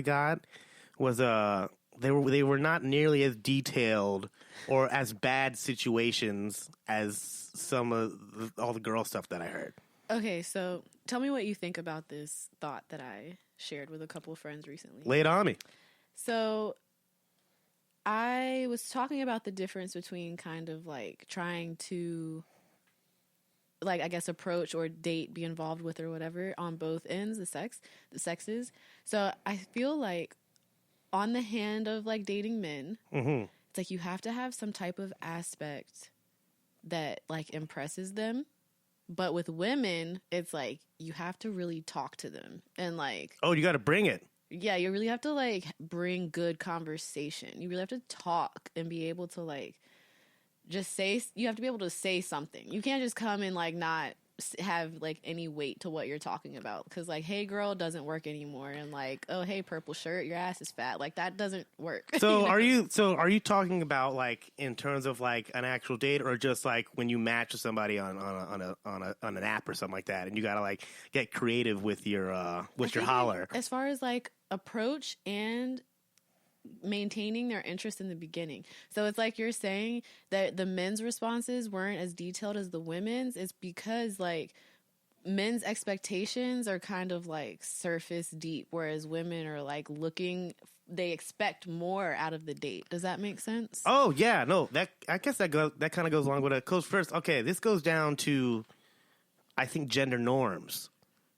got was they were not nearly as detailed or as bad situations as some of all the girl stuff that I heard. Okay, so tell me what you think about this thought that I shared with a couple of friends recently. Lay it on me. So I was talking about the difference between kind of like trying to, like, I guess, approach or date, be involved with or whatever on both ends, the sexes. So I feel like on the hand of like dating men, it's like you have to have some type of aspect that like impresses them. But with women, it's like you have to really talk to them and like... Oh, you got to bring it. Yeah, you really have to like bring good conversation. You really have to talk and be able to like just say... You have to be able to say something. You can't just come and like not have like any weight to what you're talking about. Because like, hey girl doesn't work anymore. And like, oh, hey purple shirt, your ass is fat. Like that doesn't work. So are you talking about like in terms of like an actual date, or just like when you match with somebody on an app or something like that, and you gotta like get creative with your holler? As far as like approach and maintaining their interest in the beginning. So it's like you're saying that the men's responses weren't as detailed as the women's. It's because like men's expectations are kind of like surface deep, whereas women are like they expect more out of the date. Does that make sense? Oh yeah, no, I guess that kind of goes along with it. Cause first, okay, this goes down to, I think, gender norms.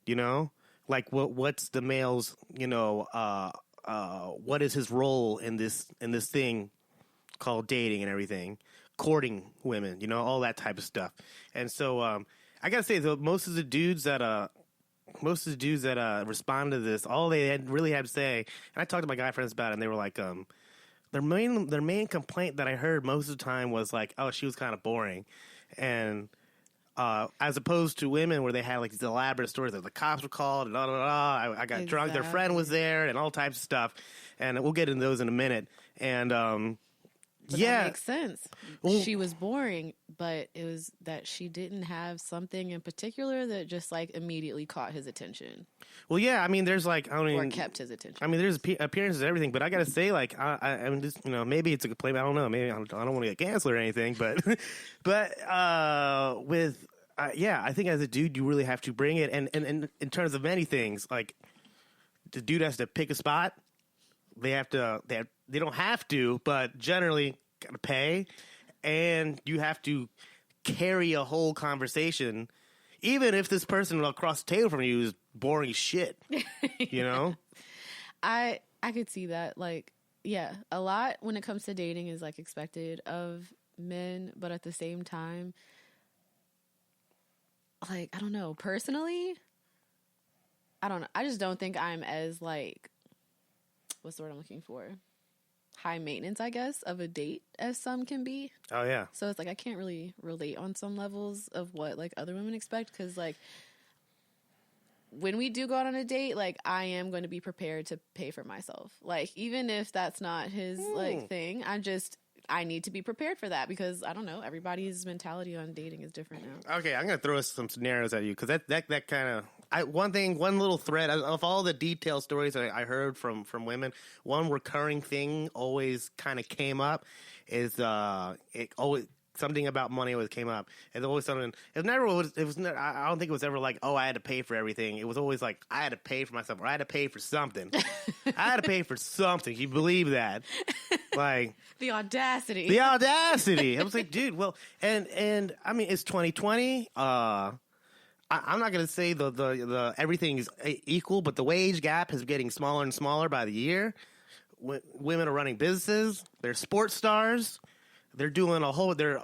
You know, like what's the male's, what is his role in this thing called dating and everything, courting women, all that type of stuff. And so I gotta say, though, most of the dudes that responded to this, all they really had to say, and I talked to my guy friends about it, and they were like, their main complaint that I heard most of the time was like, oh, she was kind of boring, and as opposed to women where they had like these elaborate stories, like the cops were called and I got drunk, their friend was there, and all types of stuff, and we'll get into those in a minute. And that makes sense. She was boring, but it was that she didn't have something in particular that just like immediately caught his attention. Well, yeah, I mean, there's like or kept his attention. I mean, there's appearances and everything, but I gotta say, like, I'm just, maybe it's a complaint. I don't know. Maybe I don't want to get canceled or anything, but I think as a dude, you really have to bring it, and in terms of many things, like the dude has to pick a spot. They don't have to, but generally gotta pay, and you have to carry a whole conversation, even if this person across the table from you is boring as shit. I could see that. Like, yeah, a lot when it comes to dating is like expected of men, but at the same time, like, I don't know, personally, I don't know. I just don't think I'm as like, what's the word I'm looking for? High maintenance, I guess, of a date as some can be. Oh, yeah. So it's like I can't really relate on some levels of what like other women expect, because like when we do go out on a date, like I am going to be prepared to pay for myself. Like even if that's not his like thing, I need to be prepared for that, because I don't know, everybody's mentality on dating is different now. Okay, I'm gonna throw some scenarios at you, because that kind of one little thread of all the detailed stories I heard from women. One recurring thing always kind of came up is something about money always came up. It's always something. I don't think it was ever like, oh, I had to pay for everything. It was always like, I had to pay for myself, or I had to pay for something. I had to pay for something. Can you believe that? Like the audacity. I was like, dude, well, and I mean, it's 2020. I'm not gonna say the everything is equal, but the wage gap is getting smaller and smaller by the year. Women are running businesses. They're sports stars. They're doing they're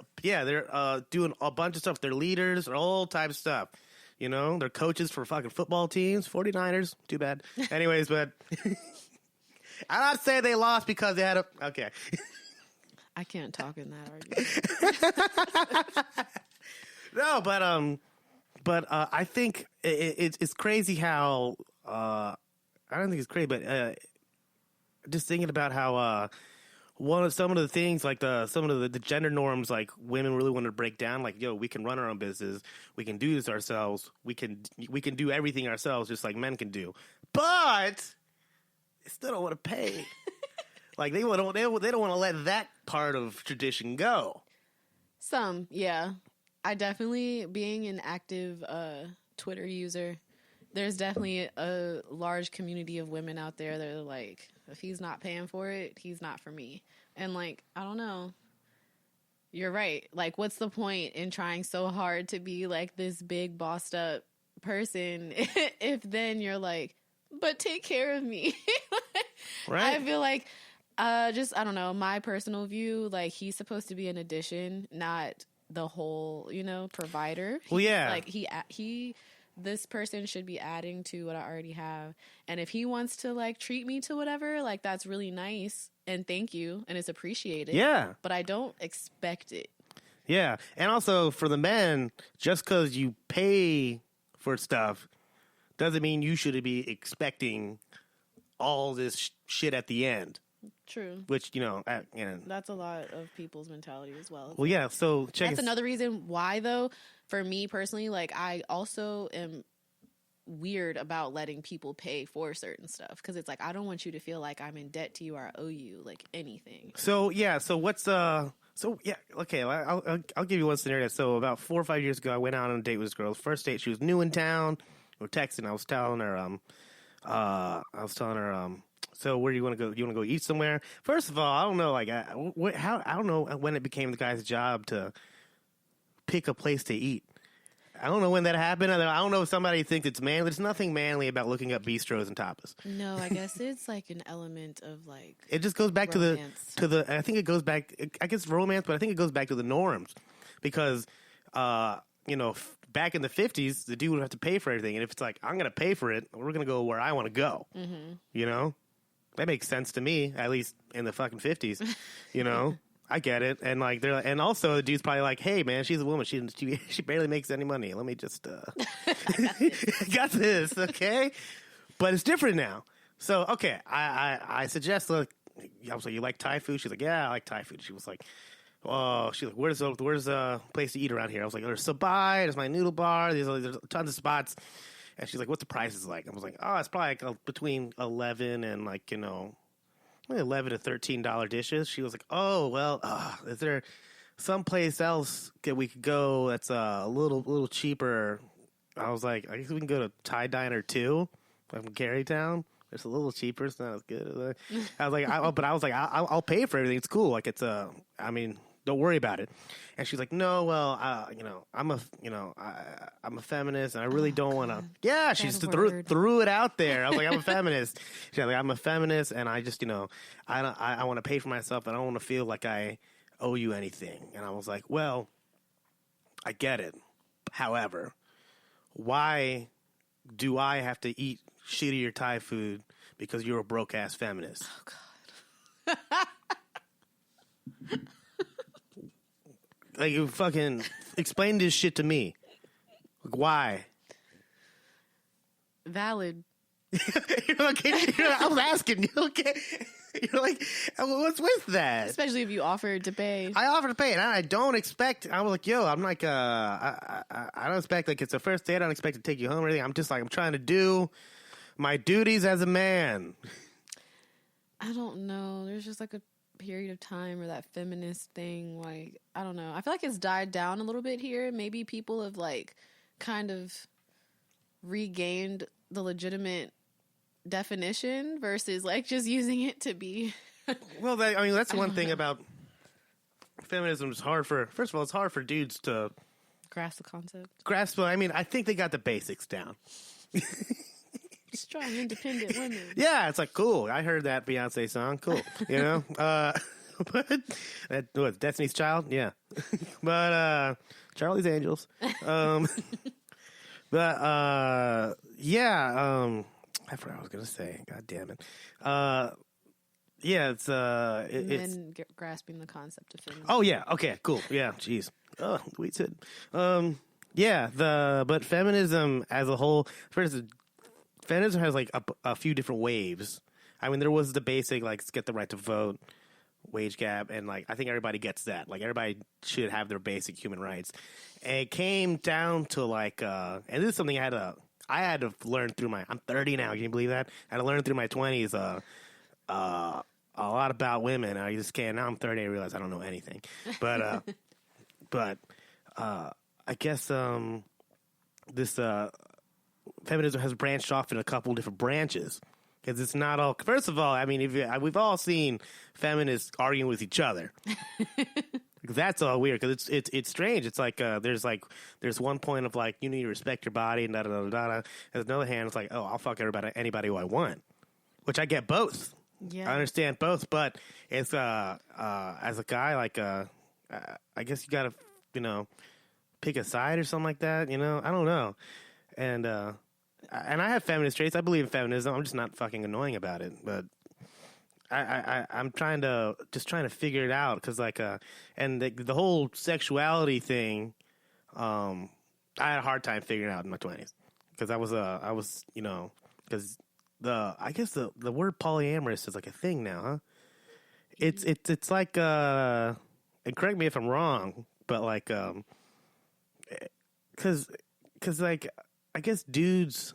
doing a bunch of stuff. They're leaders, all types of stuff. They're coaches for fucking football teams. 49ers, too bad. Anyways, but I'm not saying they lost because they had okay. I can't talk in that argument. No, but I think it's crazy how I don't think it's crazy, but just thinking about how some of the things, like some of the gender norms, like women really want to break down, like, yo, we can run our own business, we can do this ourselves, we can do everything ourselves, just like men can do. But still don't want to pay. Like they don't want to let that part of tradition go. Some, yeah. I definitely, being an active Twitter user, there's definitely a large community of women out there that are like, if he's not paying for it, he's not for me. And like, I don't know. You're right. Like, what's the point in trying so hard to be like this big bossed up person if then you're like, but take care of me? Right. I feel like, I don't know, my personal view, like, he's supposed to be an addition, not the whole, provider. Well, yeah. Like, this person should be adding to what I already have. And if he wants to, like, treat me to whatever, like, that's really nice. And thank you. And it's appreciated. Yeah. But I don't expect it. Yeah. And also for the men, just because you pay for stuff doesn't mean you should be expecting all this shit at the end. True. Which, that's a lot of people's mentality as well. Well, yeah. So that's another reason why, though, for me personally, like, I also am weird about letting people pay for certain stuff, because it's like, I don't want you to feel like I'm in debt to you or I owe you like anything. So yeah, so what's okay, I'll give you one scenario. So about 4 or 5 years ago, I went out on a date with this girl. First date, she was new in town. We were texting. I was telling her so where do you want to go? You want to go eat somewhere? First of all, I don't know, like, I don't know when it became the guy's job to pick a place to eat. I don't know when that happened. I don't know if somebody thinks it's manly. There's nothing manly about looking up bistros and tapas. No, I guess it's like an element of like, it just goes back romance. to the. I think it goes back. I guess romance, but I think it goes back to the norms, because back in the 50s, the dude would have to pay for everything, and if it's like, I'm gonna pay for it, we're gonna go where I want to go. Mm-hmm. That makes sense to me, at least in the fucking 50s. I get it, and like and also the dude's probably like, "Hey, man, she's a woman. She barely makes any money. Let me just got this, okay?" But it's different now. So okay, I suggest, look, I was like, "You like Thai food?" She's like, "Yeah, I like Thai food." She was like, "Oh," she's like, "Where's a place to eat around here?" I was like, "There's Sabai, there's my noodle bar, there's tons of spots." And she's like, "What's the prices like?" I was like, "Oh, it's probably like between 11 and like $11 to $13 dishes." She was like, "Oh, well, is there someplace else that we could go that's a little cheaper?" I was like, "I guess we can go to Thai Diner 2 from Carytown. It's a little cheaper. It's not as good." I was like, I'll pay for everything. It's cool. Like, don't worry about it." And she's like, "No, well, I'm a feminist, and I really don't want to." Yeah, she just threw it out there. I was like, "I'm a feminist." She's like, "I'm a feminist, and I just, I want to pay for myself, and I don't want to feel like I owe you anything." And I was like, "Well, I get it. However, why do I have to eat shittier Thai food because you're a broke ass feminist?" Oh God. Like, you fucking explain this shit to me. Like, why? Valid. I was asking you. Okay. You're like, what's with that? Especially if you offered to pay. I offered to pay, and I don't expect. I was like, yo, I'm like, I don't expect, like, it's a first date. I don't expect to take you home or anything. I'm just like, I'm trying to do my duties as a man. I don't know. There's just like a period of time where that feminist thing, like, I don't know. I feel like it's died down a little bit here. Maybe people have like kind of regained the legitimate definition versus like just using it to be. Well, that's one thing about feminism. It's hard for, first of all, it's hard for dudes to grasp the concept. But I think they got the basics down. Strong, independent women. Yeah, it's like, cool. I heard that Beyonce song. Cool. But what, Destiny's Child? Yeah. But Charlie's Angels. Yeah. I forgot what I was gonna say. God damn it. Yeah, it's men grasping the concept of feminism. Oh yeah. Okay. Cool. Yeah. Jeez. Oh, we said. But feminism as a whole, first, feminism has like a few different waves. I mean, there was the basic, like, get the right to vote, wage gap, and like, I think everybody gets that. Like, everybody should have their basic human rights. And it came down to like, and this is something I I had to learn through I'm 30 now. Can you believe that? I had to learn through my 20s a lot about women. I just can't. Now I'm 30. I realize I don't know anything. But I guess this feminism has branched off in a couple different branches. Because it's not all. First of all, I mean, we've all seen feminists arguing with each other. That's all weird because it's strange. It's like there's one point of like you need to respect your body and da da da da. There's another hand, it's like, oh, I'll fuck anybody who I want, which I get both. Yeah, I understand both, but it's as a guy, like I guess you gotta pick a side or something like that. I don't know, and I have feminist traits. I believe in feminism. I'm just not fucking annoying about it, but. I'm trying to figure it out because and the whole sexuality thing, I had a hard time figuring it out in my 20s because I was because I guess the word polyamorous is like a thing now, huh? It's like and correct me if I'm wrong, but like because like I guess dudes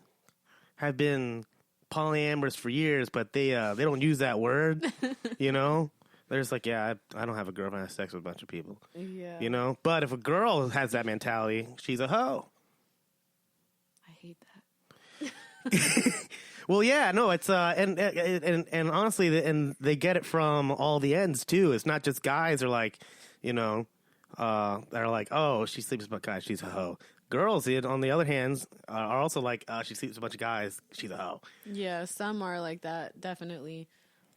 have been polyamorous for years, but they don't use that word, They're just like, yeah, I don't have a girlfriend, I have sex with a bunch of people. Yeah. But if a girl has that mentality, she's a hoe. I hate that. Well, yeah, no, it's and honestly, and they get it from all the ends too. It's not just guys are like, that are like, oh, she sleeps with guys, she's a hoe. Girls, on the other hand, are also like, she sleeps with a bunch of guys, she's a hoe. Yeah, some are like that, definitely.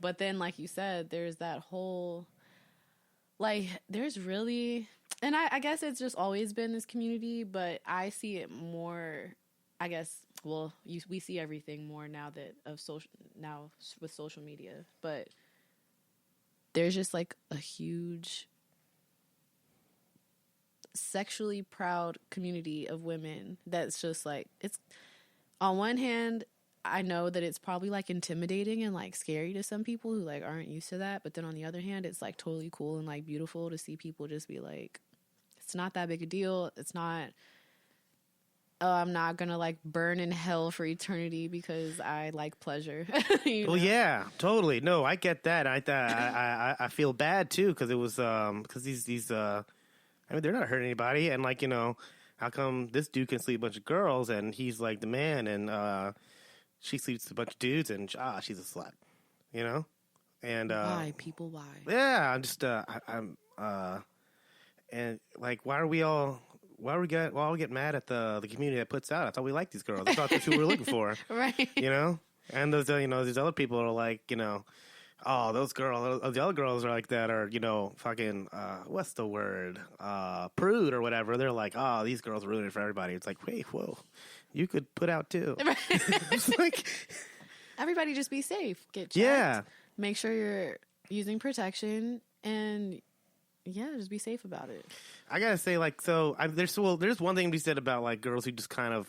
But then, like you said, there's that whole, like, there's really, and I guess it's just always been this community, but I see it more, I guess, well, we see everything more now with social media, but there's just like a huge sexually proud community of women that's just like, it's on one hand I know that it's probably like intimidating and like scary to some people who like aren't used to that, but then on the other hand it's like totally cool and like beautiful to see people just be like, it's not that big a deal, it's not, oh, I'm not gonna like burn in hell for eternity because I like pleasure. Well, yeah, totally. No, I get that. I feel bad too because it was because these I mean, they're not hurting anybody, and like, how come this dude can sleep with a bunch of girls, and he's like the man, and she sleeps with a bunch of dudes, and she's a slut, And why people? Why? Yeah, I'm just I'm and like, why are we all get mad at the community that puts out? I thought we liked these girls. I thought that's who we were looking for, right? And those these other people are like, oh, those girls, the other girls are like that are, fucking, what's the word? Prude or whatever. They're like, oh, these girls are ruining it for everybody. It's like, wait, whoa, you could put out too. It's like, everybody just be safe. Get checked. Yeah. Make sure you're using protection and just be safe about it. I gotta say, like, so there's one thing to be said about like girls who just kind of,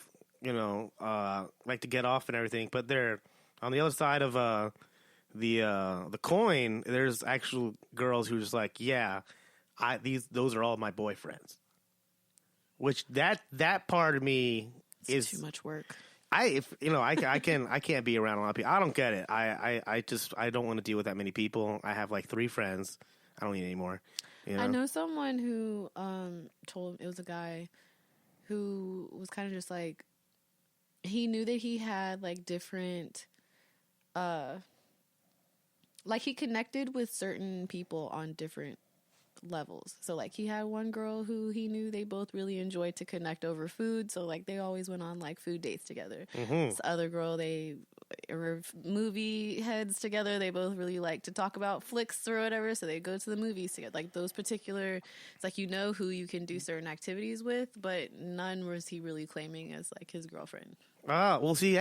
like to get off and everything, but they're on the other side of, the coin, there's actual girls who are just like, yeah, those are all my boyfriends. Which that part of me is too much work. I can't be around a lot of people. I don't get it. I don't want to deal with that many people. I have like 3 friends. I don't need any more. I know someone who it was a guy who was kind of just like, he knew that he had like different like he connected with certain people on different levels. So like he had one girl who he knew they both really enjoyed to connect over food. So like they always went on like food dates together. Mm-hmm. This other girl, they were movie heads together. They both really like to talk about flicks or whatever. So they go to the movies together. Like those particular, it's like, who you can do certain activities with, but none was he really claiming as like his girlfriend. Well, see,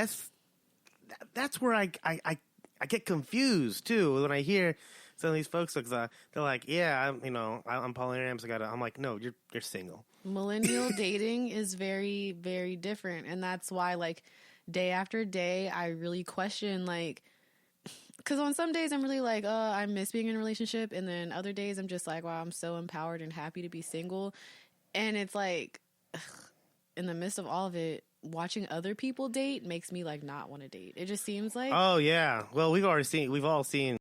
that's where I get confused too when I hear some of these folks, because they're like, yeah, I'm polyamorous. I'm like, no, you're single. Millennial dating is very, very different, and that's why, like, day after day, I really question, like, because on some days I'm really like, oh, I miss being in a relationship, and then other days I'm just like, wow, I'm so empowered and happy to be single, and it's like, in the midst of all of it, watching other people date makes me like not want to date. It just seems like Oh yeah. Well, we've all seen